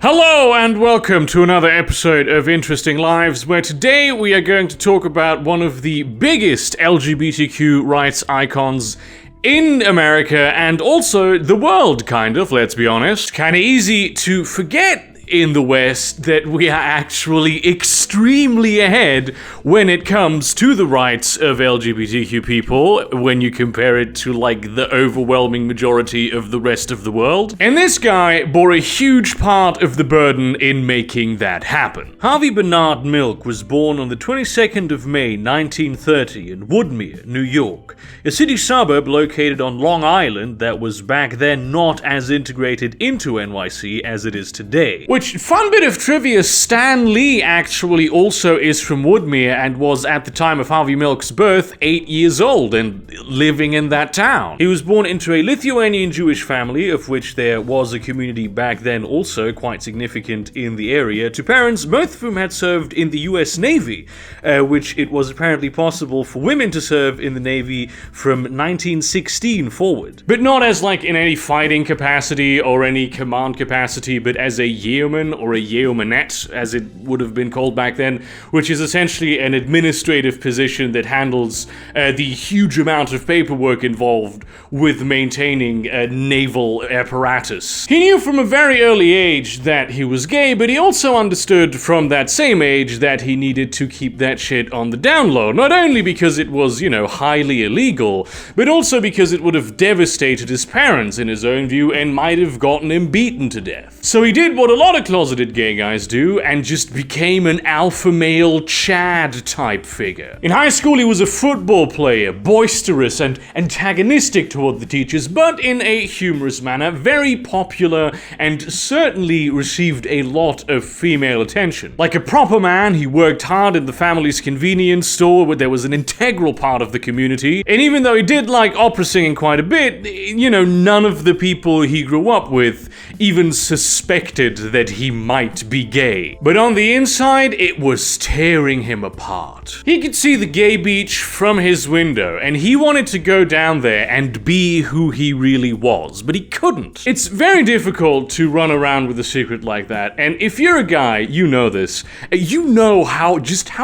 Hello and welcome to another episode of Interesting Lives, where today we are going to talk about one of the biggest LGBTQ rights icons in America and also the world, kind of, let's be honest. Kinda easy to forget in the West that we are actually extremely ahead when it comes to the rights of LGBTQ people when you compare it to like the overwhelming majority of the rest of the world. And this guy bore a huge part of the burden in making that happen. Harvey Bernard Milk was born on the 22nd of May 1930 in Woodmere, New York, a city suburb located on Long Island that was back then not as integrated into NYC as it is today. Which, fun bit of trivia, Stan Lee actually also is from Woodmere and was, at the time of Harvey Milk's birth, 8 years old and living in that town. He was born into a Lithuanian Jewish family, of which there was a community back then also quite significant in the area, to parents both of whom had served in the US Navy, which it was apparently possible for women to serve in the Navy from 1916 forward. But not as like in any fighting capacity or any command capacity, but as a yeoman or a yeomanette, as it would have been called back then, which is essentially an administrative position that handles the huge amount of paperwork involved with maintaining a naval apparatus. He knew from a very early age that he was gay, but he also understood from that same age that he needed to keep that shit on the down low, not only because it was, highly illegal, but also because it would have devastated his parents in his own view and might have gotten him beaten to death. So he did what a lot of closeted gay guys do and just became an alpha male Chad type figure. In high school he was a football player, boisterous and antagonistic toward the teachers, but in a humorous manner, very popular and certainly received a lot of female attention. Like a proper man, he worked hard in the family's convenience store where there was an integral part of the community, and even though he did like opera singing quite a bit, none of the people he grew up with even suspected that he might be gay. But on the inside, it was tearing him apart. He could see the gay beach from his window, and he wanted to go down there and be who he really was, but he couldn't. It's very difficult to run around with a secret like that, and if you're a guy, you know this. You know how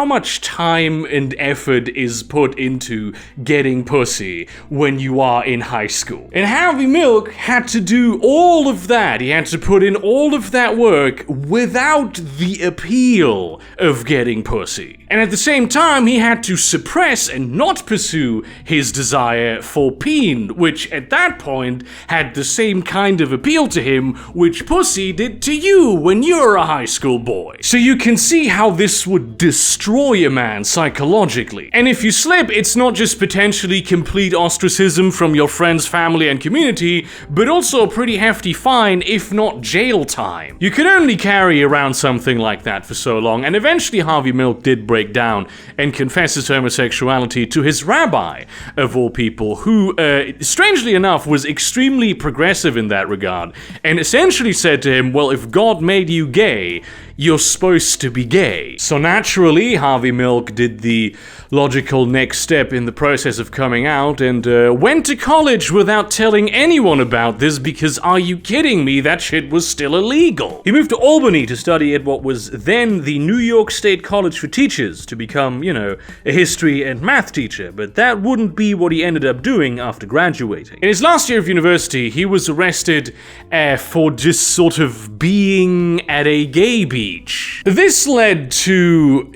much time and effort is put into getting pussy when you are in high school. And Harvey Milk had to do all of that. He had to put in all of that work without the appeal of getting pussy. And at the same time, he had to suppress and not pursue his desire for peen, which at that point had the same kind of appeal to him which pussy did to you when you're a high school boy. So you can see how this would destroy a man psychologically. And if you slip, it's not just potentially complete ostracism from your friends, family, and community, but also a pretty hefty fine, if not jail time. You could only carry around something like that for so long, and eventually Harvey Milk did break down and confess his homosexuality to his rabbi, of all people, who, strangely enough, was extremely progressive in that regard, and essentially said to him, well, if God made you gay, you're supposed to be gay. So naturally, Harvey Milk did the logical next step in the process of coming out and went to college without telling anyone about this because, are you kidding me, that shit was still illegal. He moved to Albany to study at what was then the New York State College for Teachers to become, a history and math teacher, but that wouldn't be what he ended up doing after graduating. In his last year of university, he was arrested for just sort of being at a gay beach. This led to,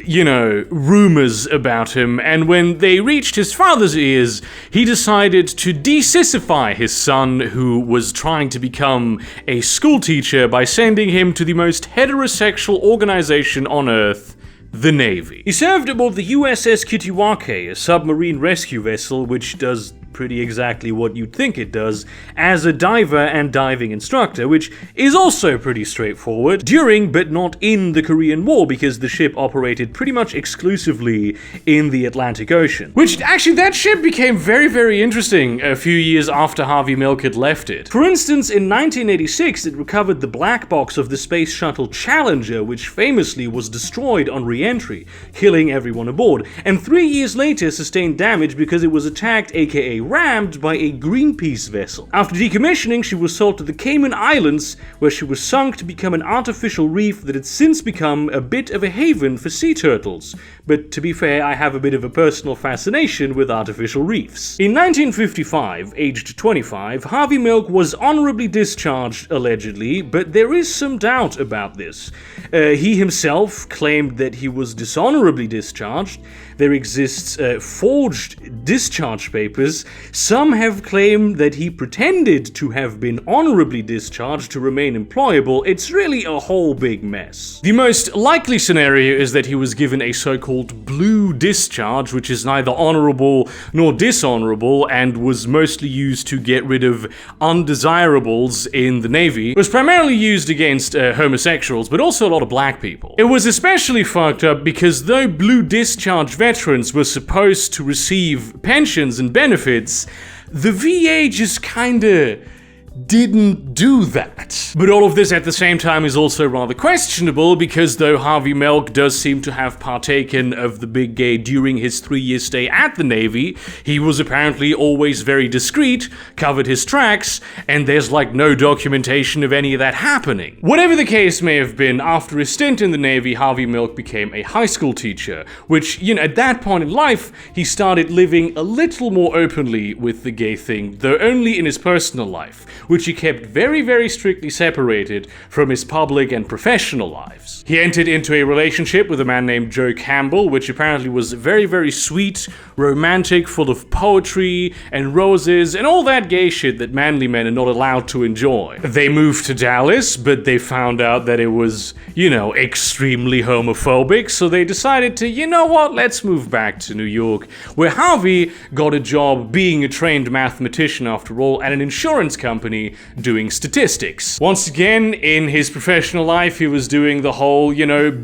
rumors about him, and when they reached his father's ears, he decided to de-sissify his son, who was trying to become a school teacher, by sending him to the most heterosexual organization on Earth, the Navy. He served aboard the USS Kittiwake, a submarine rescue vessel which does pretty exactly what you'd think it does, as a diver and diving instructor, which is also pretty straightforward during but not in the Korean War, because the ship operated pretty much exclusively in the Atlantic Ocean. Which, actually, that ship became very, very interesting a few years after Harvey Milk had left it. For instance, in 1986, it recovered the black box of the space shuttle Challenger, which famously was destroyed on re-entry, killing everyone aboard, and 3 years later sustained damage because it was attacked, aka rammed by a Greenpeace vessel. After decommissioning, she was sold to the Cayman Islands, where she was sunk to become an artificial reef that had since become a bit of a haven for sea turtles. But to be fair, I have a bit of a personal fascination with artificial reefs. In 1955, aged 25, Harvey Milk was honorably discharged, allegedly, but there is some doubt about this. He himself claimed that he was dishonorably discharged. There exists forged discharge papers. Some have claimed that he pretended to have been honorably discharged to remain employable. It's really a whole big mess. The most likely scenario is that he was given a so-called blue discharge, which is neither honorable nor dishonorable, and was mostly used to get rid of undesirables in the Navy. It was primarily used against homosexuals, but also a lot of black people. It was especially fucked up because though blue discharge veterans were supposed to receive pensions and benefits, the VA just kinda didn't do that. But all of this at the same time is also rather questionable, because though Harvey Milk does seem to have partaken of the big gay during his 3-year stay at the Navy, he was apparently always very discreet, covered his tracks, and there's like no documentation of any of that happening. Whatever the case may have been, after his stint in the Navy, Harvey Milk became a high school teacher, which, at that point in life, he started living a little more openly with the gay thing, though only in his personal life, which he kept very, very strictly separated from his public and professional lives. He entered into a relationship with a man named Joe Campbell, which apparently was very, very sweet, romantic, full of poetry and roses and all that gay shit that manly men are not allowed to enjoy. They moved to Dallas, but they found out that it was, extremely homophobic, so they decided to, let's move back to New York, where Harvey got a job being a trained mathematician, after all, at an insurance company doing statistics. Once again, in his professional life, he was doing the whole,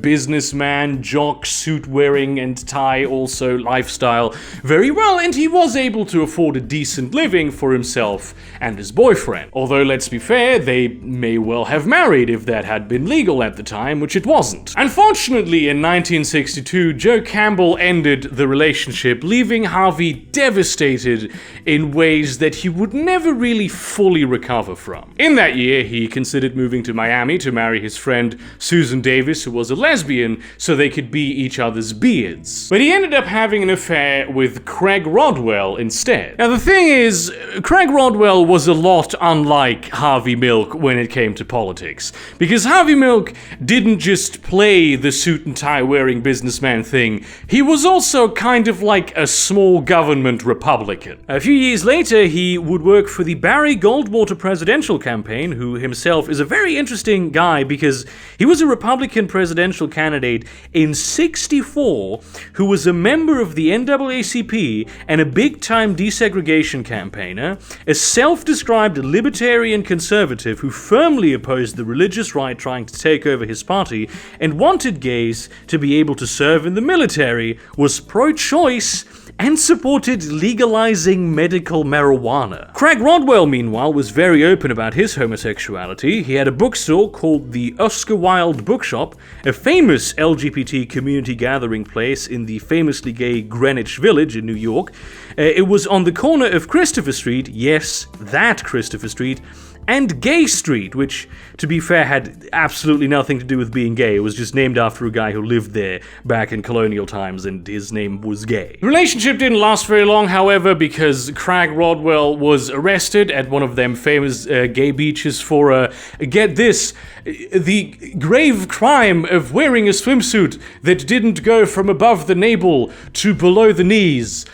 businessman, jock, suit wearing and tie also lifestyle very well, and he was able to afford a decent living for himself and his boyfriend. Although, let's be fair, they may well have married if that had been legal at the time, which it wasn't. Unfortunately, in 1962, Joe Campbell ended the relationship, leaving Harvey devastated in ways that he would never really fully recover from. In that year, he considered moving to Miami to marry his friend Susan Davis, who was a lesbian, so they could be each other's beards. But he ended up having an affair with Craig Rodwell instead. Now the thing is, Craig Rodwell was a lot unlike Harvey Milk when it came to politics, because Harvey Milk didn't just play the suit and tie wearing businessman thing, he was also kind of like a small government Republican. A few years later, he would work for the Barry Goldwater presidential campaign, who himself is a very interesting guy because he was a Republican presidential candidate in '64 who was a member of the NAACP and a big-time desegregation campaigner, a self-described libertarian conservative who firmly opposed the religious right trying to take over his party and wanted gays to be able to serve in the military, was pro-choice, and supported legalizing medical marijuana. Craig Rodwell, meanwhile, was very open about his homosexuality. He had a bookstore called the Oscar Wilde Bookshop, a famous LGBT community gathering place in the famously gay Greenwich Village in New York. It was on the corner of Christopher Street, yes, that Christopher Street, and Gay Street, which, to be fair, had absolutely nothing to do with being gay. It was just named after a guy who lived there back in colonial times, and his name was Gay. The relationship didn't last very long, however, because Craig Rodwell was arrested at one of them famous gay beaches for, get this, the grave crime of wearing a swimsuit that didn't go from above the navel to below the knees.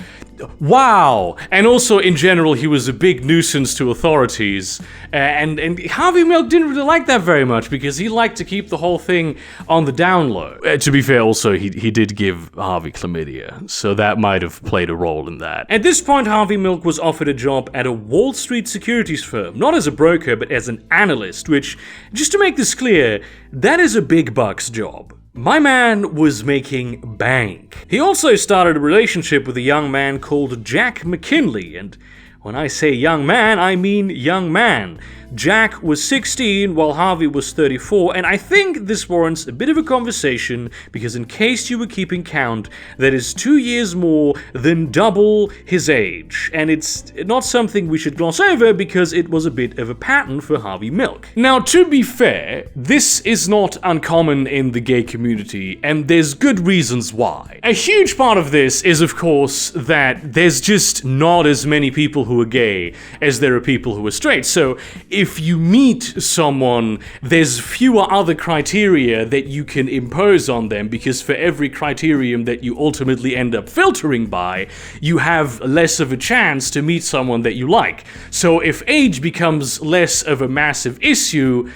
Wow! And also, in general, he was a big nuisance to authorities. And Harvey Milk didn't really like that very much because he liked to keep the whole thing on the down low. To be fair, also, he did give Harvey chlamydia, so that might have played a role in that. At this point, Harvey Milk was offered a job at a Wall Street securities firm, not as a broker, but as an analyst, which, just to make this clear, that is a big bucks job. My man was making bank. He also started a relationship with a young man called Jack McKinley, and when I say young man, I mean young man. Jack was 16 while Harvey was 34, and I think this warrants a bit of a conversation because in case you were keeping count, that is 2 years more than double his age, and it's not something we should gloss over because it was a bit of a pattern for Harvey Milk. Now, to be fair, this is not uncommon in the gay community, and there's good reasons why. A huge part of this is, of course, that there's just not as many people who are gay as there are people who are straight, so if you meet someone, there's fewer other criteria that you can impose on them because for every criterion that you ultimately end up filtering by, you have less of a chance to meet someone that you like. So if age becomes less of a massive issue,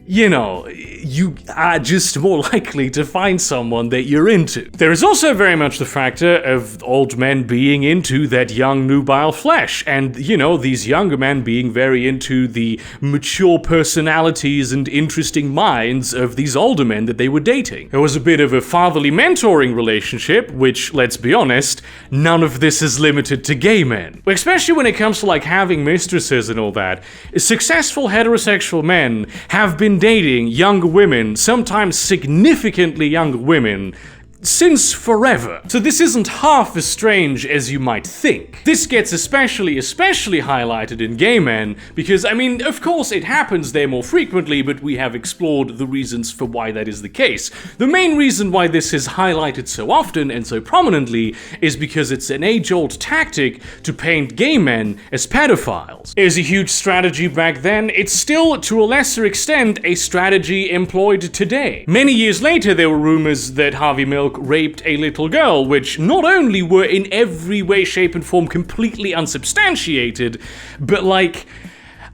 you know, you are just more likely to find someone that you're into. There is also very much the factor of old men being into that young nubile flesh, and, you know, these younger men being very into the mature personalities and interesting minds of these older men that they were dating. There was a bit of a fatherly mentoring relationship, which, let's be honest, none of this is limited to gay men. Especially when it comes to, like, having mistresses and all that. Successful heterosexual men have been dating younger women, sometimes significantly younger women, since forever. So this isn't half as strange as you might think. This gets especially highlighted in gay men because, I mean, of course it happens there more frequently, but we have explored the reasons for why that is the case. The main reason why this is highlighted so often and so prominently is because it's an age-old tactic to paint gay men as pedophiles. It was a huge strategy back then. It's still, to a lesser extent, a strategy employed today. Many years later, there were rumors that Harvey Milk raped a little girl, which not only were in every way, shape, and form completely unsubstantiated, but like,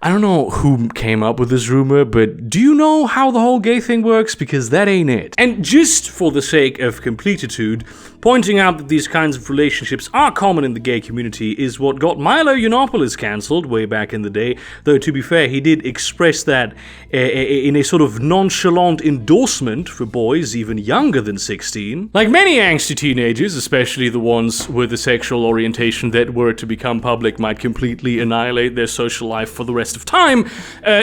I don't know who came up with this rumor, but do you know how the whole gay thing works? Because that ain't it. And just for the sake of completitude, pointing out that these kinds of relationships are common in the gay community is what got Milo Yiannopoulos cancelled way back in the day, though to be fair, he did express that in a sort of nonchalant endorsement for boys even younger than 16. Like many angsty teenagers, especially the ones with a sexual orientation that were to become public might completely annihilate their social life for the rest of time,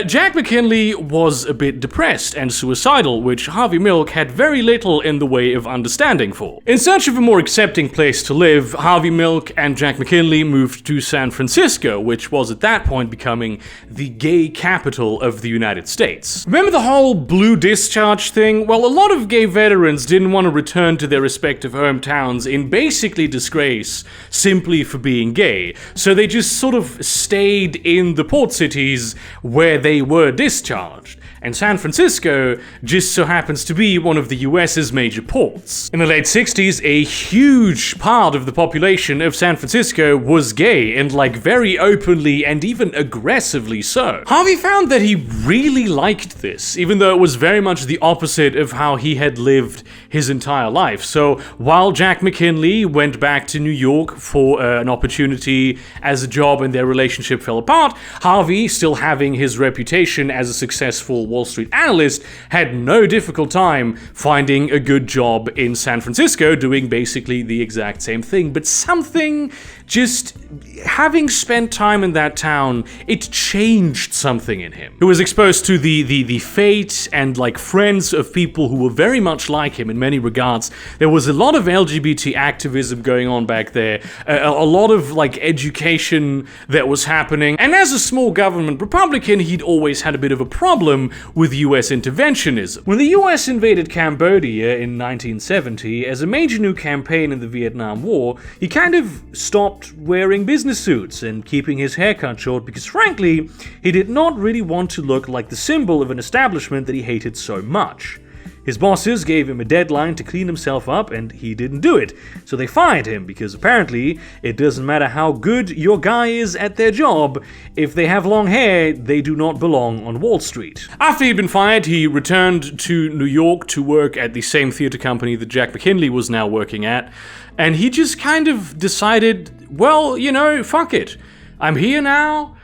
Jack McKinley was a bit depressed and suicidal, which Harvey Milk had very little in the way of understanding for. In search of a more accepting place to live, Harvey Milk and Jack McKinley moved to San Francisco, which was at that point becoming the gay capital of the United States. Remember the whole blue discharge thing? Well, a lot of gay veterans didn't want to return to their respective hometowns in basically disgrace simply for being gay, so they just sort of stayed in the port cities where they were discharged. And San Francisco just so happens to be one of the US's major ports. In the late 60s, a huge part of the population of San Francisco was gay, and like very openly and even aggressively so. Harvey found that he really liked this, even though it was very much the opposite of how he had lived his entire life. So while Jack McKinley went back to New York for an opportunity as a job and their relationship fell apart, Harvey, still having his reputation as a successful Wall Street analyst, had no difficult time finding a good job in San Francisco doing basically the exact same thing, but something just having spent time in that town, it changed something in him. He was exposed to the fate and like friends of people who were very much like him in many regards. There was a lot of LGBT activism going on back there, a lot of like education that was happening, and as a small government Republican, he'd always had a bit of a problem with US interventionism. When the US invaded Cambodia in 1970 as a major new campaign in the Vietnam War, he kind of stopped wearing business suits and keeping his hair cut short because frankly, he did not really want to look like the symbol of an establishment that he hated so much. His bosses gave him a deadline to clean himself up and he didn't do it, so they fired him because apparently it doesn't matter how good your guy is at their job, if they have long hair, they do not belong on Wall Street. After he'd been fired, he returned to New York to work at the same theater company that Jack McKinley was now working at, and he just kind of decided, well, you know, fuck it. I'm here now,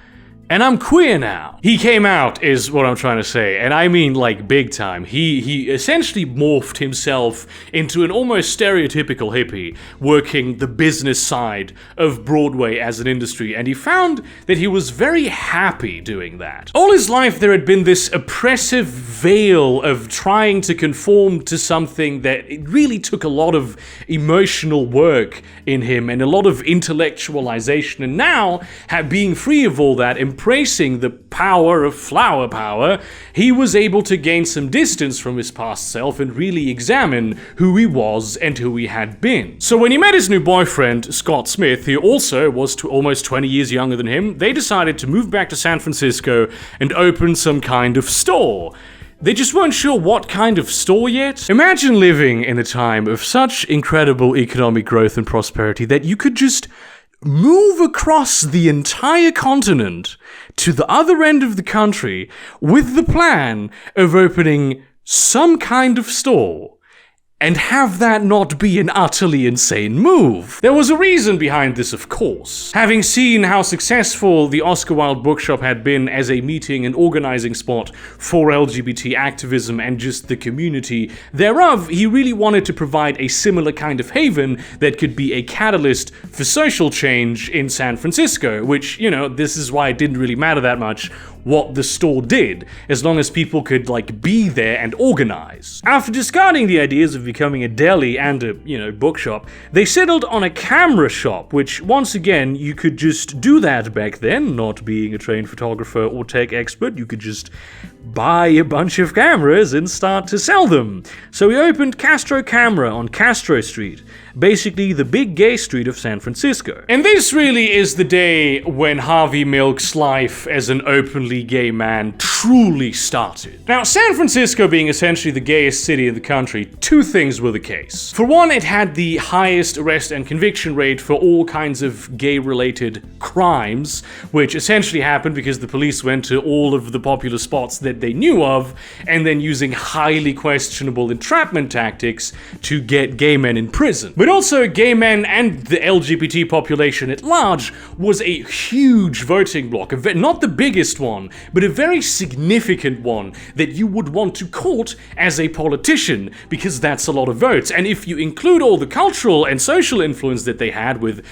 and I'm queer now. He came out, is what I'm trying to say, and I mean like big time. He essentially morphed himself into an almost stereotypical hippie, working the business side of Broadway as an industry, and he found that he was very happy doing that. All his life there had been this oppressive veil of trying to conform to something that it really took a lot of emotional work in him and a lot of intellectualization, and now, being free of all that, embracing the power of flower power, he was able to gain some distance from his past self and really examine who he was and who he had been. So when he met his new boyfriend, Scott Smith, who also was almost 20 years younger than him, they decided to move back to San Francisco and open some kind of store. They just weren't sure what kind of store yet. Imagine living in a time of such incredible economic growth and prosperity that you could just move across the entire continent to the other end of the country with the plan of opening some kind of store and have that not be an utterly insane move. There was a reason behind this, of course. Having seen how successful the Oscar Wilde Bookshop had been as a meeting and organizing spot for LGBT activism and just the community thereof, he really wanted to provide a similar kind of haven that could be a catalyst for social change in San Francisco, which, you know, this is why it didn't really matter that much what the store did, as long as people could, like, be there and organize. After discarding the ideas of becoming a deli and a, bookshop, they settled on a camera shop, which, once again, you could just do that back then, not being a trained photographer or tech expert, you could just buy a bunch of cameras and start to sell them. So he opened Castro Camera on Castro Street, basically the big gay street of San Francisco. And this really is the day when Harvey Milk's life as an openly gay man truly started. Now, San Francisco being essentially the gayest city in the country, two things were the case. For one, it had the highest arrest and conviction rate for all kinds of gay-related crimes, which essentially happened because the police went to all of the popular spots that they knew of, and then using highly questionable entrapment tactics to get gay men in prison. But also, gay men and the LGBT population at large was a huge voting bloc, not the biggest one, but a very significant one that you would want to court as a politician, because that's a lot of votes. And if you include all the cultural and social influence that they had with,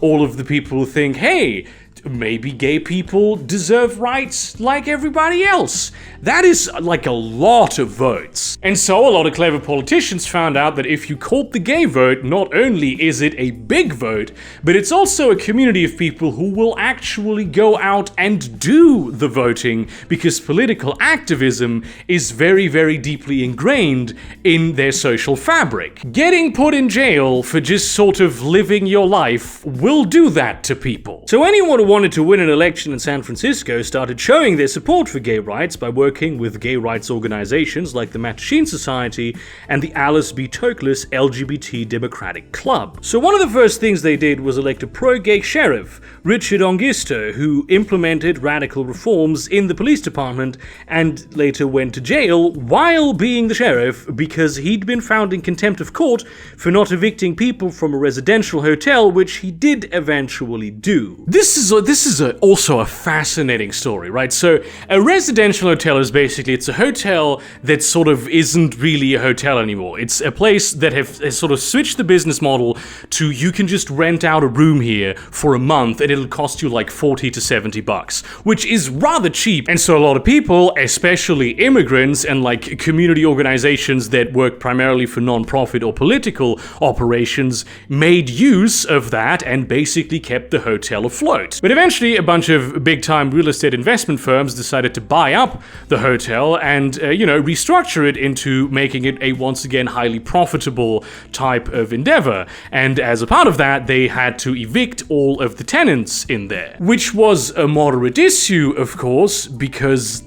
all of the people who think, hey, maybe gay people deserve rights like everybody else. That is like a lot of votes. And so a lot of clever politicians found out that if you court the gay vote, not only is it a big vote, but it's also a community of people who will actually go out and do the voting, because political activism is very, very deeply ingrained in their social fabric. Getting put in jail for just sort of living your life will do that to people. So anyone who wanted to win an election in San Francisco started showing their support for gay rights by working with gay rights organizations like the Mattachine Society and the Alice B. Toklas LGBT Democratic Club. So one of the first things they did was elect a pro-gay sheriff, Richard Hongisto, who implemented radical reforms in the police department and later went to jail while being the sheriff because he'd been found in contempt of court for not evicting people from a residential hotel, which he did eventually do. This is also a fascinating story, right? So a residential hotel is basically, it's a hotel that sort of isn't really a hotel anymore. It's a place that has sort of switched the business model to you can just rent out a room here for a month and it'll cost you like $40 to $70, which is rather cheap. And so a lot of people, especially immigrants and like community organizations that work primarily for non-profit or political operations, made use of that and basically kept the hotel afloat. But eventually, a bunch of big-time real estate investment firms decided to buy up the hotel and, restructure it into making it a, once again, highly profitable type of endeavor. And as a part of that, they had to evict all of the tenants in there, which was a moderate issue, of course, because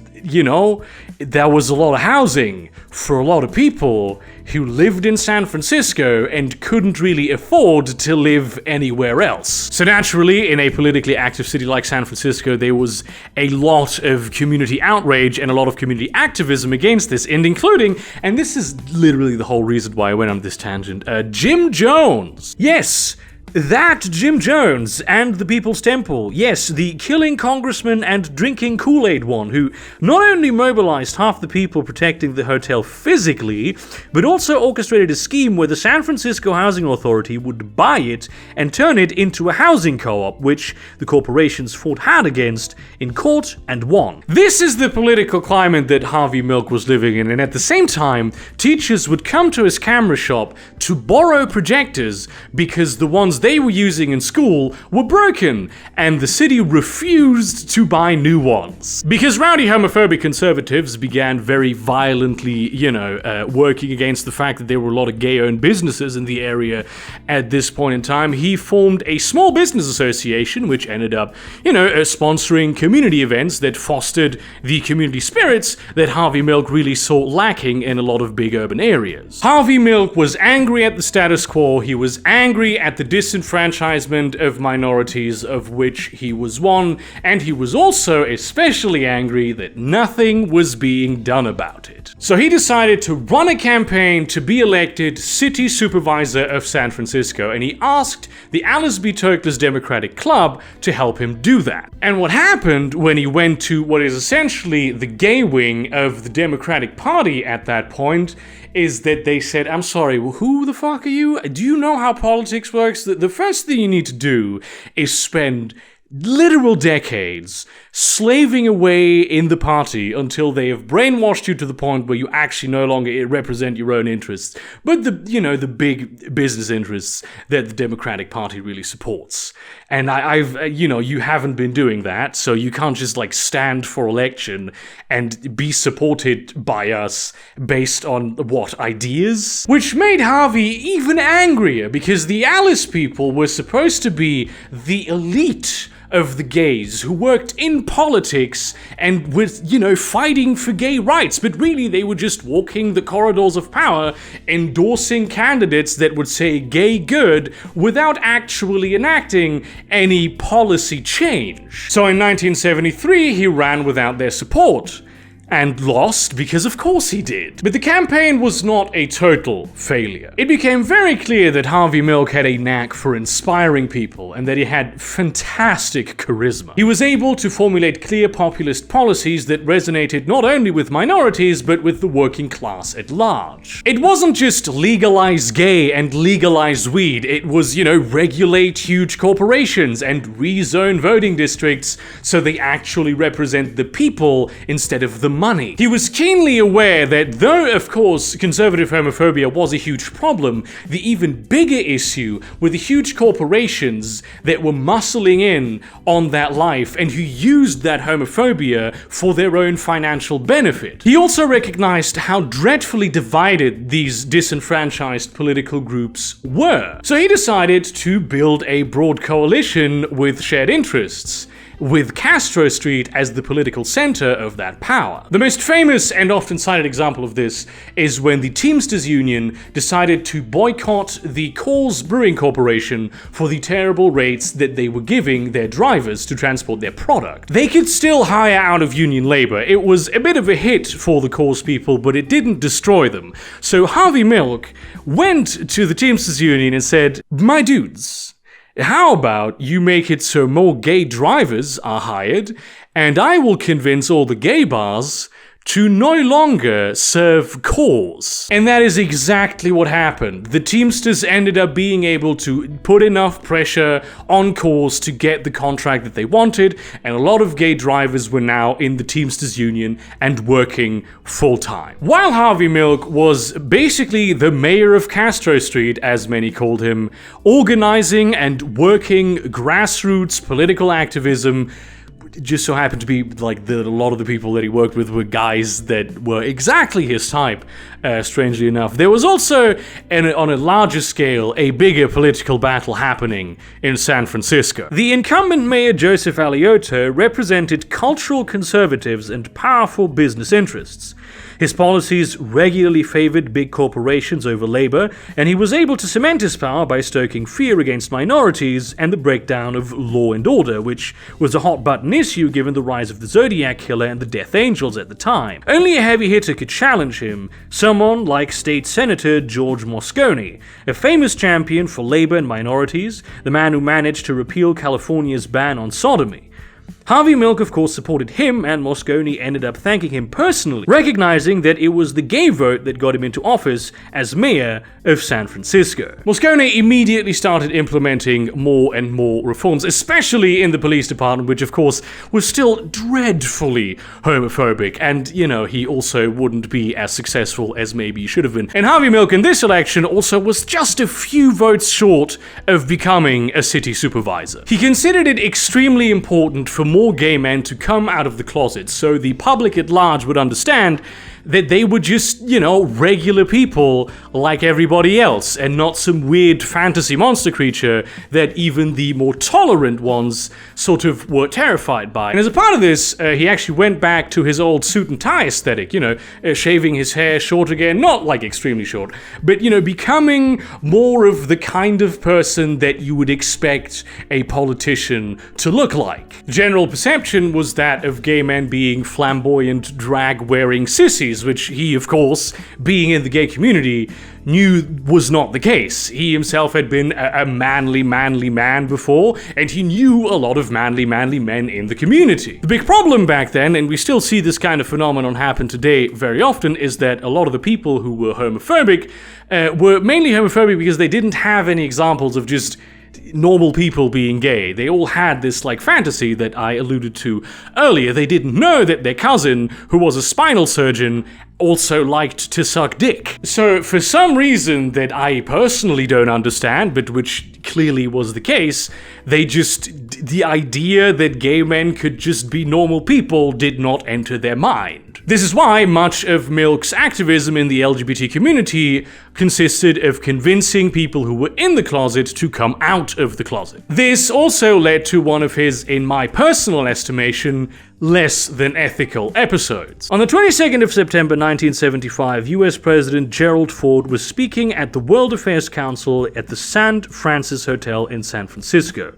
there was a lot of housing for a lot of people who lived in San Francisco and couldn't really afford to live anywhere else. So naturally, in a politically active city like San Francisco, there was a lot of community outrage and a lot of community activism against this, and including, and this is literally the whole reason why I went on this tangent, Jim Jones. Yes, That Jim Jones and the People's Temple, yes, the killing congressman and drinking Kool-Aid one, who not only mobilized half the people protecting the hotel physically, but also orchestrated a scheme where the San Francisco Housing Authority would buy it and turn it into a housing co-op, which the corporations fought hard against in court and won. This is the political climate that Harvey Milk was living in, and at the same time, teachers would come to his camera shop to borrow projectors because the ones they were using in school were broken, and the city refused to buy new ones. Because rowdy homophobic conservatives began very violently, working against the fact that there were a lot of gay-owned businesses in the area at this point in time, he formed a small business association which ended up, sponsoring community events that fostered the community spirits that Harvey Milk really saw lacking in a lot of big urban areas. Harvey Milk was angry at the status quo, he was angry at the disenfranchisement of minorities, of which he was one, and he was also especially angry that nothing was being done about it. So he decided to run a campaign to be elected city supervisor of San Francisco, and he asked the Alice B. Toklas Democratic Club to help him do that. And what happened when he went to what is essentially the gay wing of the Democratic Party at that point is that they said, I'm sorry, who the fuck are you? Do you know how politics works? The first thing you need to do is spend literal decades slaving away in the party until they have brainwashed you to the point where you actually no longer represent your own interests, but the big business interests that the Democratic Party really supports. And you haven't been doing that, so you can't just stand for election and be supported by us based on what ideas? Which made Harvey even angrier because the Alice people were supposed to be the elite of the gays who worked in politics and with, fighting for gay rights, but really they were just walking the corridors of power, endorsing candidates that would say gay good without actually enacting any policy change. So in 1973, he ran without their support. And lost, because of course he did. But the campaign was not a total failure. It became very clear that Harvey Milk had a knack for inspiring people and that he had fantastic charisma. He was able to formulate clear populist policies that resonated not only with minorities, but with the working class at large. It wasn't just legalize gay and legalize weed, it was, regulate huge corporations and rezone voting districts so they actually represent the people instead of the money. He was keenly aware that though, of course, conservative homophobia was a huge problem, the even bigger issue were the huge corporations that were muscling in on that life and who used that homophobia for their own financial benefit. He also recognized how dreadfully divided these disenfranchised political groups were. So he decided to build a broad coalition with shared interests, with Castro Street as the political center of that power. The most famous and often cited example of this is when the Teamsters Union decided to boycott the Coors Brewing Corporation for the terrible rates that they were giving their drivers to transport their product. They could still hire out of union labor. It was a bit of a hit for the Coors people, but it didn't destroy them. So Harvey Milk went to the Teamsters Union and said, "My dudes, how about you make it so more gay drivers are hired, and I will convince all the gay bars to no longer serve Coors." And that is exactly what happened. The Teamsters ended up being able to put enough pressure on Coors to get the contract that they wanted, and a lot of gay drivers were now in the Teamsters Union and working full-time. While Harvey Milk was basically the mayor of Castro Street, as many called him, organizing and working grassroots political activism, it just so happened to be a lot of the people that he worked with were guys that were exactly his type, strangely enough. There was also, on a larger scale, a bigger political battle happening in San Francisco. The incumbent mayor Joseph Alioto represented cultural conservatives and powerful business interests. His policies regularly favored big corporations over labor, and he was able to cement his power by stoking fear against minorities and the breakdown of law and order, which was a hot-button issue given the rise of the Zodiac Killer and the Death Angels at the time. Only a heavy hitter could challenge him, someone like State Senator George Moscone, a famous champion for labor and minorities, the man who managed to repeal California's ban on sodomy. Harvey Milk, of course, supported him, and Moscone ended up thanking him personally, recognizing that it was the gay vote that got him into office as mayor of San Francisco. Moscone immediately started implementing more and more reforms, especially in the police department, which of course was still dreadfully homophobic, and, he also wouldn't be as successful as maybe he should have been. And Harvey Milk in this election also was just a few votes short of becoming a city supervisor. He considered it extremely important for more gay men to come out of the closet so the public at large would understand that they were just, regular people like everybody else and not some weird fantasy monster creature that even the more tolerant ones sort of were terrified by. And as a part of this, he actually went back to his old suit and tie aesthetic, shaving his hair short again, not like extremely short, but, becoming more of the kind of person that you would expect a politician to look like. The general perception was that of gay men being flamboyant, drag-wearing sissies, which he, of course, being in the gay community, knew was not the case. He himself had been a manly man before, and he knew a lot of manly men in the community. The big problem back then, and we still see this kind of phenomenon happen today very often, is that a lot of the people who were homophobic were mainly homophobic because they didn't have any examples of just normal people being gay. They all had this fantasy that I alluded to earlier. They didn't know that their cousin, who was a spinal surgeon, also liked to suck dick. So for some reason that I personally don't understand, but which clearly was the case, the idea that gay men could just be normal people did not enter their mind. This is why much of Milk's activism in the LGBT community consisted of convincing people who were in the closet to come out of the closet. This also led to one of his, in my personal estimation, less than ethical episodes. On the 22nd of September 1975, US President Gerald Ford was speaking at the World Affairs Council at the San Francisco Hotel in San Francisco.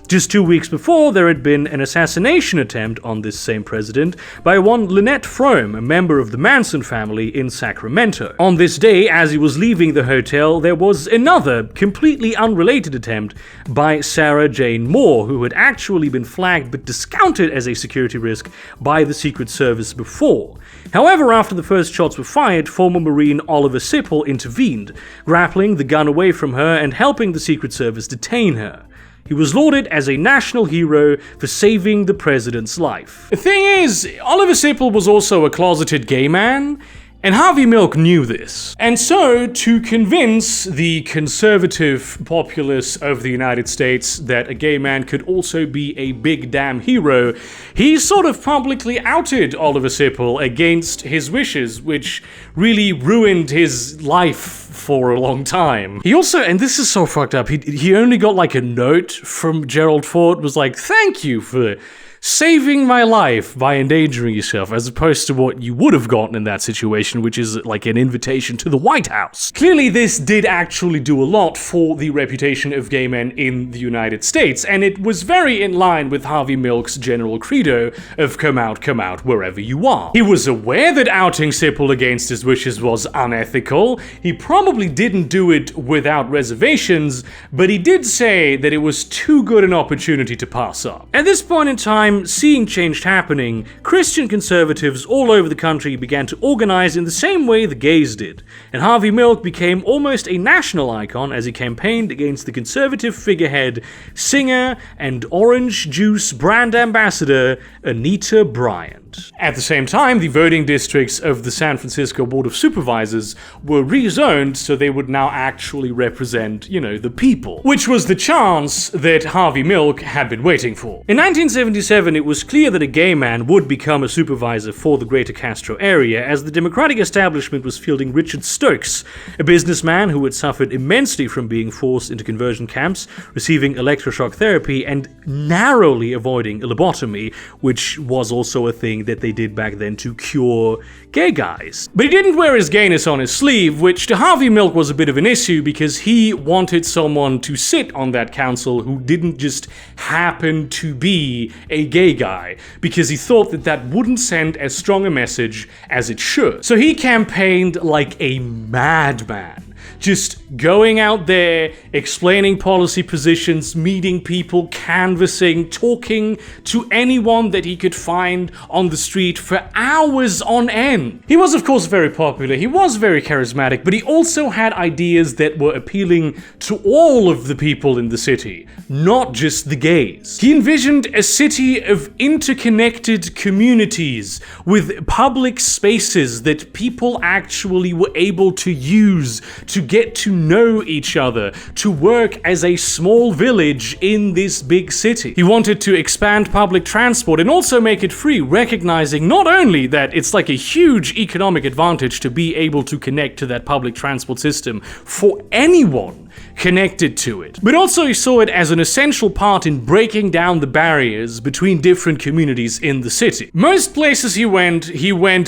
Just 2 weeks before, there had been an assassination attempt on this same president by one Lynette Fromme, a member of the Manson family in Sacramento. On this day, as he was leaving the hotel, there was another, completely unrelated attempt by Sarah Jane Moore, who had actually been flagged but discounted as a security risk by the Secret Service before. However, after the first shots were fired, former Marine Oliver Sipple intervened, grappling the gun away from her and helping the Secret Service detain her. He was lauded as a national hero for saving the president's life. The thing is, Oliver Sipple was also a closeted gay man, and Harvey Milk knew this. And so, to convince the conservative populace of the United States that a gay man could also be a big damn hero, he sort of publicly outed Oliver Sipple against his wishes, which really ruined his life for a long time. He also, and this is so fucked up, he only got a note from Gerald Ford, was like, thank you for saving my life by endangering yourself, as opposed to what you would have gotten in that situation, which is an invitation to the White House. Clearly, this did actually do a lot for the reputation of gay men in the United States, and it was very in line with Harvey Milk's general credo of come out wherever you are. He was aware that outing Sipple against his wishes was unethical. He probably didn't do it without reservations, but he did say that it was too good an opportunity to pass up. At this point in time, seeing change happening, Christian conservatives all over the country began to organize in the same way the gays did, and Harvey Milk became almost a national icon as he campaigned against the conservative figurehead, singer, and orange juice brand ambassador Anita Bryant. At the same time, the voting districts of the San Francisco Board of Supervisors were rezoned so they would now actually represent, the people, which was the chance that Harvey Milk had been waiting for. In 1977, it was clear that a gay man would become a supervisor for the greater Castro area, as the Democratic establishment was fielding Richard Stokes, a businessman who had suffered immensely from being forced into conversion camps, receiving electroshock therapy, and narrowly avoiding a lobotomy, which was also a thing that they did back then to cure gay guys. But he didn't wear his gayness on his sleeve, which to Harvey Milk was a bit of an issue because he wanted someone to sit on that council who didn't just happen to be a gay guy, because he thought that that wouldn't send as strong a message as it should. So he campaigned like a madman. Just going out there, explaining policy positions, meeting people, canvassing, talking to anyone that he could find on the street for hours on end. He was, of course, very popular, he was very charismatic, but he also had ideas that were appealing to all of the people in the city, not just the gays. He envisioned a city of interconnected communities with public spaces that people actually were able to use to get to know each other, to work as a small village in this big city. He wanted to expand public transport and also make it free, recognizing not only that it's like a huge economic advantage to be able to connect to that public transport system for anyone connected to it, but also he saw it as an essential part in breaking down the barriers between different communities in the city. Most places he went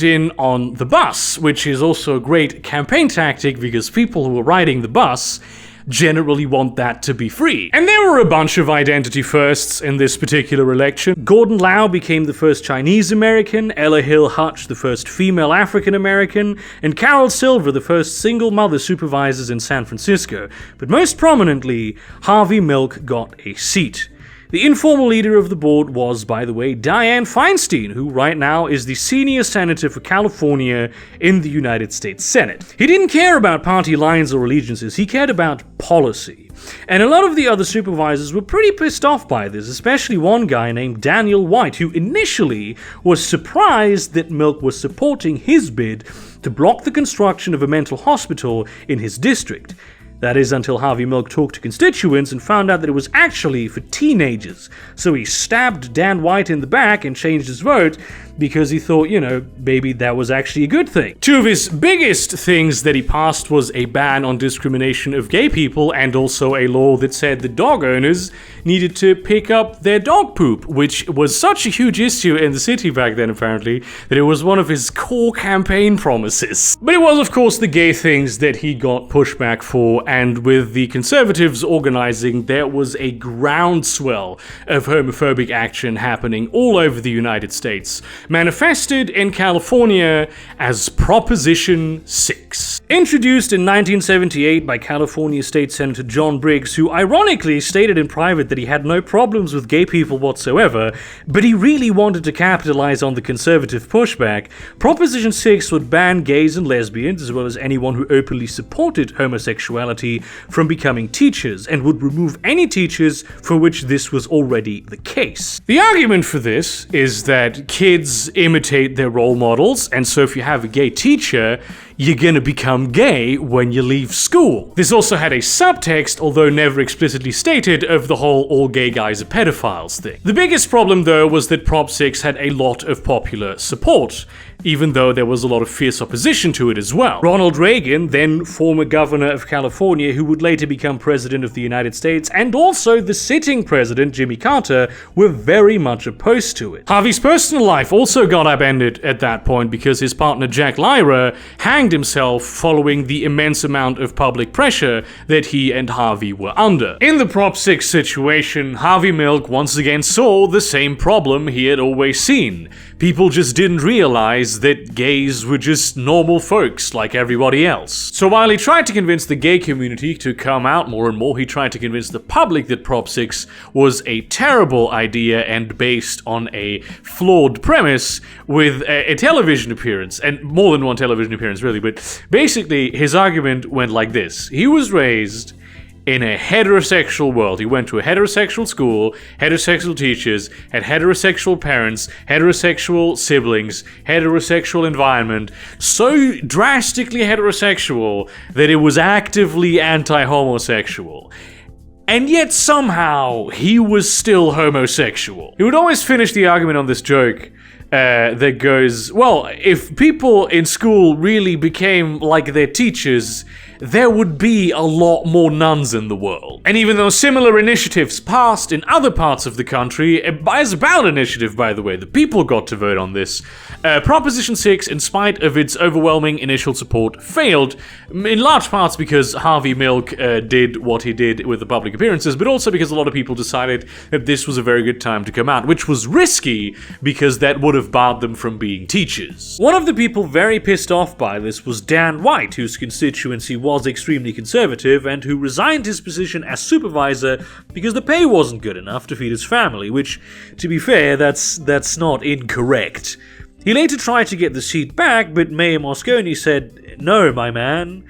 in on the bus, which is also a great campaign tactic because people who are riding the bus generally want that to be free. And there were a bunch of identity firsts in this particular election. Gordon Lau became the first Chinese American, Ella Hill Hutch the first female African American, and Carol Silver the first single mother supervisors in San Francisco. But most prominently, Harvey Milk got a seat. The informal leader of the board was, by the way, Dianne Feinstein, who right now is the senior senator for California in the United States Senate. He didn't care about party lines or allegiances, he cared about policy. And a lot of the other supervisors were pretty pissed off by this, especially one guy named Daniel White, who initially was surprised that Milk was supporting his bid to block the construction of a mental hospital in his district. That is until Harvey Milk talked to constituents and found out that it was actually for teenagers. So he stabbed Dan White in the back and changed his vote because he thought, maybe that was actually a good thing. Two of his biggest things that he passed was a ban on discrimination of gay people and also a law that said that dog owners needed to pick up their dog poop, which was such a huge issue in the city back then apparently that it was one of his core campaign promises. But it was of course the gay things that he got pushback for, and with the conservatives organizing, there was a groundswell of homophobic action happening all over the United States, manifested in California as Proposition 6. Introduced in 1978 by California State Senator John Briggs, who ironically stated in private that he had no problems with gay people whatsoever, but he really wanted to capitalize on the conservative pushback, Proposition 6 would ban gays and lesbians, as well as anyone who openly supported homosexuality, from becoming teachers, and would remove any teachers for which this was already the case. The argument for this is that kids imitate their role models, and so if you have a gay teacher, you're gonna become gay when you leave school. This also had a subtext, although never explicitly stated, of the whole all gay guys are pedophiles thing. The biggest problem though was that Prop 6 had a lot of popular support, even though there was a lot of fierce opposition to it as well. Ronald Reagan, then former governor of California, who would later become president of the United States, and also the sitting president, Jimmy Carter, were very much opposed to it. Harvey's personal life also got upended at that point because his partner Jack Lyra hanged himself following the immense amount of public pressure that he and Harvey were under. In the Prop 6 situation, Harvey Milk once again saw the same problem he had always seen. People just didn't realize that gays were just normal folks like everybody else. So while he tried to convince the gay community to come out more and more, he tried to convince the public that Prop 6 was a terrible idea and based on a flawed premise with a television appearance, and more than one television appearance really, but basically his argument went like this. He was raised in a heterosexual world. He went to a heterosexual school, heterosexual teachers, had heterosexual parents, heterosexual siblings, heterosexual environment, so drastically heterosexual that it was actively anti-homosexual. And yet somehow he was still homosexual. He would always finish the argument on this joke that goes, well, if people in school really became like their teachers, there would be a lot more nuns in the world. And even though similar initiatives passed in other parts of the country, as a ballot initiative, by the way, the people got to vote on this, Proposition 6, in spite of its overwhelming initial support, failed, in large parts because Harvey Milk did what he did with the public appearances, but also because a lot of people decided that this was a very good time to come out, which was risky because that would have barred them from being teachers. One of the people very pissed off by this was Dan White, whose constituency was extremely conservative and who resigned his position as supervisor because the pay wasn't good enough to feed his family, which, to be fair, that's not incorrect. He later tried to get the seat back, but Mayor Moscone said, "No, my man,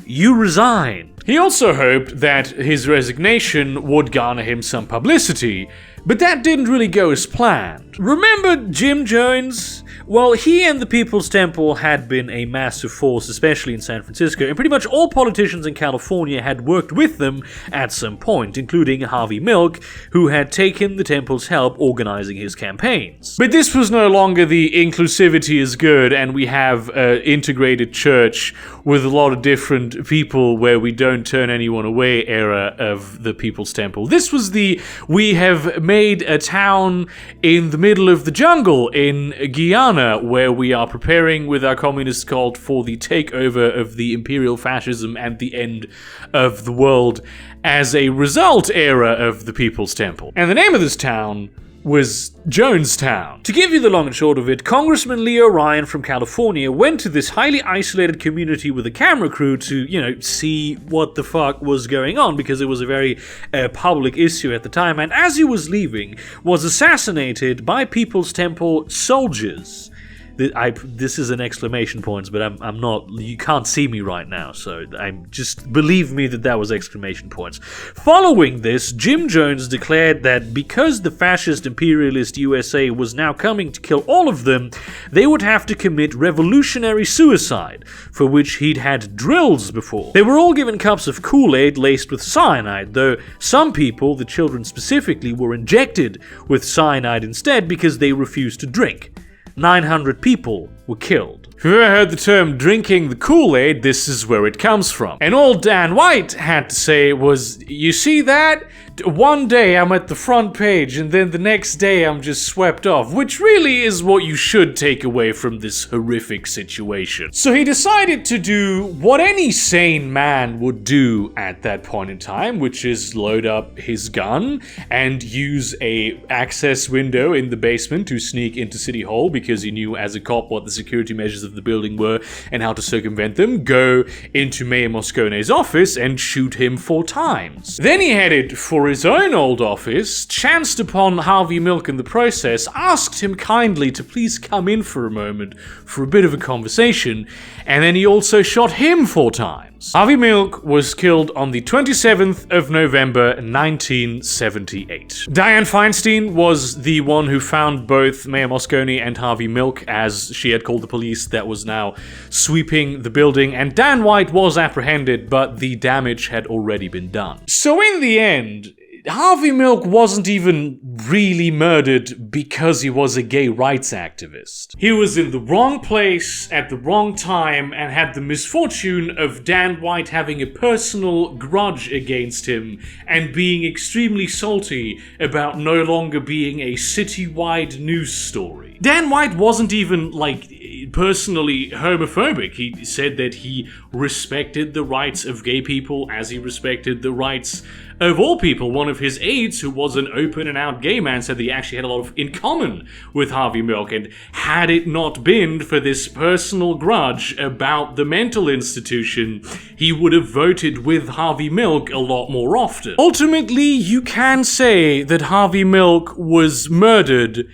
you resign." He also hoped that his resignation would garner him some publicity, but that didn't really go as planned. Remember Jim Jones? Well, he and the People's Temple had been a massive force, especially in San Francisco, and pretty much all politicians in California had worked with them at some point, including Harvey Milk, who had taken the Temple's help organizing his campaigns. But this was no longer the inclusivity is good and we have an integrated church with a lot of different people where we don't turn anyone away era of the People's Temple. This was the we have made a town in the middle of the jungle in Guyana where we are preparing with our communist cult for the takeover of the imperial fascism and the end of the world as a result era of the People's Temple. And the name of this town was Jonestown. To give you the long and short of it, Congressman Leo Ryan from California went to this highly isolated community with a camera crew to, see what the fuck was going on, because it was a very public issue at the time, and as he was leaving, was assassinated by People's Temple soldiers. This is an exclamation point, but I'm not, you can't see me right now, so just believe me that was exclamation points. Following this, Jim Jones declared that because the fascist imperialist USA was now coming to kill all of them, they would have to commit revolutionary suicide, for which he'd had drills before. They were all given cups of Kool-Aid laced with cyanide, though some people, the children specifically, were injected with cyanide instead because they refused to drink. 900 people were killed. If you've ever heard the term drinking the Kool-Aid, this is where it comes from. And all Dan White had to say was, you see that? One day I'm at the front page and then the next day I'm just swept off, which really is what you should take away from this horrific situation. So he decided to do what any sane man would do at that point in time, which is load up his gun and use a access window in the basement to sneak into City Hall because he knew as a cop what the security measures of the building were and how to circumvent them, go into Mayor Moscone's office and shoot him 4 times. Then he headed for his own old office, chanced upon Harvey Milk in the process, asked him kindly to please come in for a moment for a bit of a conversation, and then he also shot him 4 times. Harvey Milk was killed on the 27th of November 1978. Dianne Feinstein was the one who found both Mayor Moscone and Harvey Milk, as she had called the police that was now sweeping the building, and Dan White was apprehended, but the damage had already been done. So in the end, Harvey Milk wasn't even really murdered because he was a gay rights activist. He was in the wrong place at the wrong time and had the misfortune of Dan White having a personal grudge against him and being extremely salty about no longer being a citywide news story. Dan White wasn't even, personally homophobic. He said that he respected the rights of gay people as he respected the rights of all people. One of his aides, who was an open and out gay man, said that he actually had a lot in common with Harvey Milk, and had it not been for this personal grudge about the mental institution, he would have voted with Harvey Milk a lot more often. Ultimately, you can say that Harvey Milk was murdered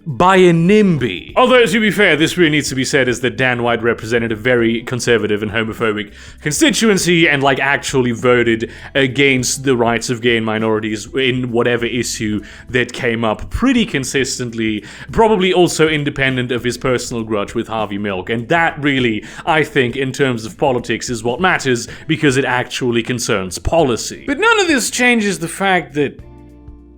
by a NIMBY. Although, to be fair, this really needs to be said is that Dan White represented a very conservative and homophobic constituency and actually voted against the rights of gay and minorities in whatever issue that came up pretty consistently, probably also independent of his personal grudge with Harvey Milk. And that really, I think, in terms of politics is what matters, because it actually concerns policy. But none of this changes the fact that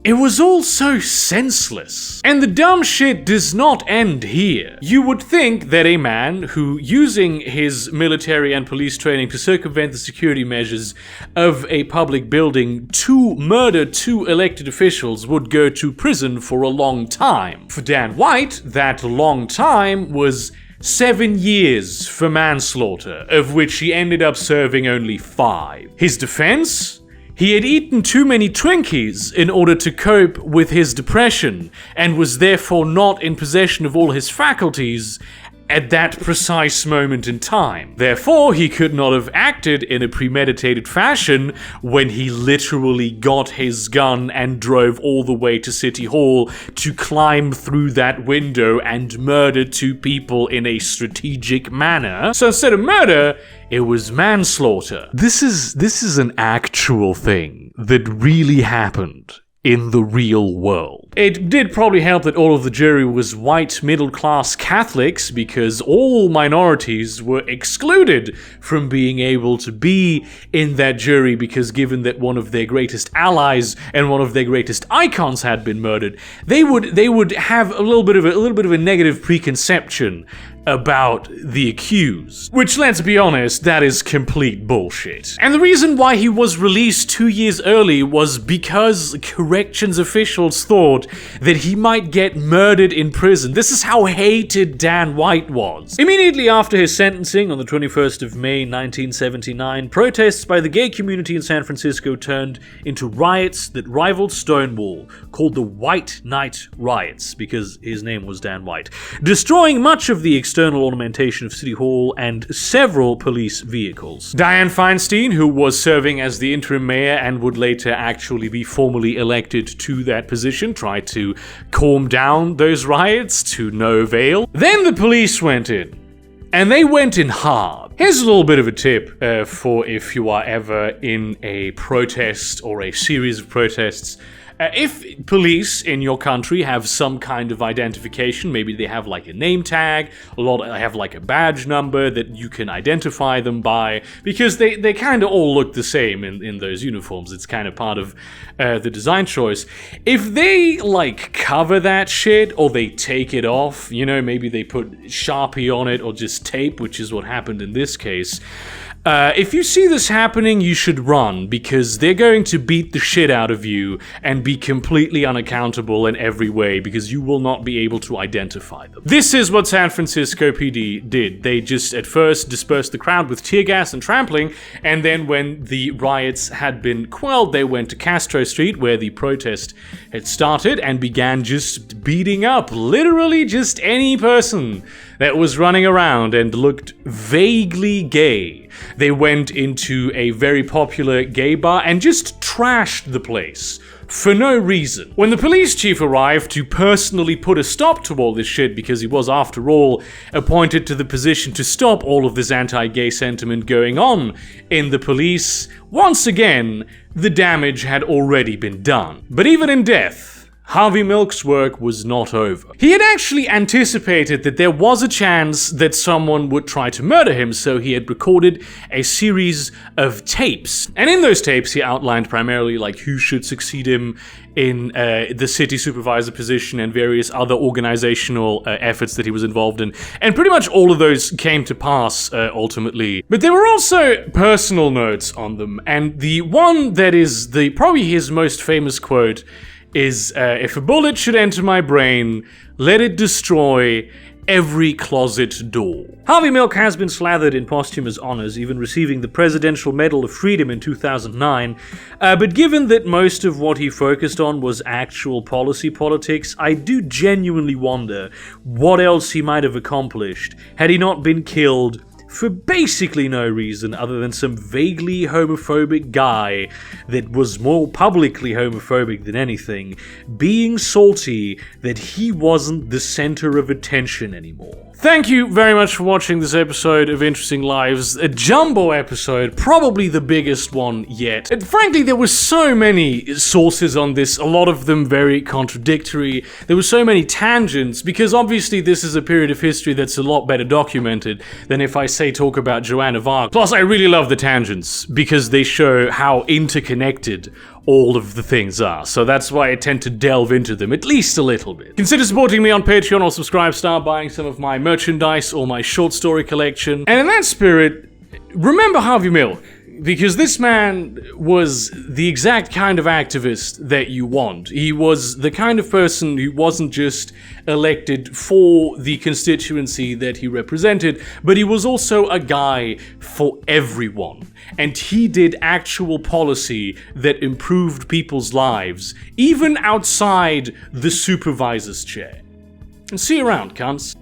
It was all so senseless. And the dumb shit does not end here. You would think that a man who, using his military and police training to circumvent the security measures of a public building to murder 2 elected officials, would go to prison for a long time. For Dan White, that long time was 7 years for manslaughter, of which he ended up serving only 5. His defense? He had eaten too many Twinkies in order to cope with his depression, and was therefore not in possession of all his faculties at that precise moment in time. Therefore, he could not have acted in a premeditated fashion when he literally got his gun and drove all the way to City Hall to climb through that window and murder 2 people in a strategic manner. So instead of murder, it was manslaughter. This is an actual thing that really happened in the real world. It did probably help that all of the jury was white middle-class Catholics, because all minorities were excluded from being able to be in that jury, because given that one of their greatest allies and one of their greatest icons had been murdered, they would have a little bit of a negative preconception about the accused. Which, let's be honest, that is complete bullshit. And the reason why he was released 2 years early was because corrections officials thought that he might get murdered in prison. This is how hated Dan White was. Immediately after his sentencing on the 21st of May 1979, protests by the gay community in San Francisco turned into riots that rivaled Stonewall, called the White Night Riots, because his name was Dan White, destroying much of the external ornamentation of City Hall and several police vehicles. Dianne Feinstein, who was serving as the interim mayor and would later actually be formally elected to that position, tried to calm down those riots to no avail. Then the police went in, and they went in hard. Here's a little bit of a tip for if you are ever in a protest or a series of protests. If police in your country have some kind of identification, maybe they have like a name tag, they have like a badge number that you can identify them by, because they kind of all look the same in those uniforms. It's kind of part of the design choice. If they like cover that shit, or they take it off, maybe they put Sharpie on it or just tape, which is what happened in this case. If you see this happening, you should run, because they're going to beat the shit out of you and be completely unaccountable in every way, because you will not be able to identify them. This is what San Francisco PD did. They just at first dispersed the crowd with tear gas and trampling, and then when the riots had been quelled, they went to Castro Street, where the protest had started, and began just beating up literally just any person that was running around and looked vaguely gay. They went into a very popular gay bar and just trashed the place for no reason. When the police chief arrived to personally put a stop to all this shit, because he was, after all, appointed to the position to stop all of this anti-gay sentiment going on in the police, once again, the damage had already been done. But even in death, Harvey Milk's work was not over. He had actually anticipated that there was a chance that someone would try to murder him, so he had recorded a series of tapes. And in those tapes, he outlined primarily like who should succeed him in the city supervisor position and various other organizational efforts that he was involved in. And pretty much all of those came to pass ultimately. But there were also personal notes on them. And the one that is probably his most famous quote is, if a bullet should enter my brain, let it destroy every closet door. Harvey Milk has been slathered in posthumous honors, even receiving the Presidential Medal of Freedom in 2009, but given that most of what he focused on was actual politics, I do genuinely wonder what else he might have accomplished had he not been killed for basically no reason other than some vaguely homophobic guy that was more publicly homophobic than anything, being salty that he wasn't the center of attention anymore. Thank you very much for watching this episode of Interesting Lives, a jumbo episode, probably the biggest one yet. And frankly, there were so many sources on this, a lot of them very contradictory. There were so many tangents, because obviously this is a period of history that's a lot better documented than if I say talk about Joan of Arc. Plus, I really love the tangents, because they show how interconnected all of the things are, so that's why I tend to delve into them at least a little bit. Consider supporting me on Patreon or subscribe, start buying some of my merchandise or my short story collection. And in that spirit, remember Harvey Milk, because this man was the exact kind of activist that you want. He was the kind of person who wasn't just elected for the constituency that he represented, but he was also a guy for everyone. And he did actual policy that improved people's lives, even outside the supervisor's chair. And see you around, cunts.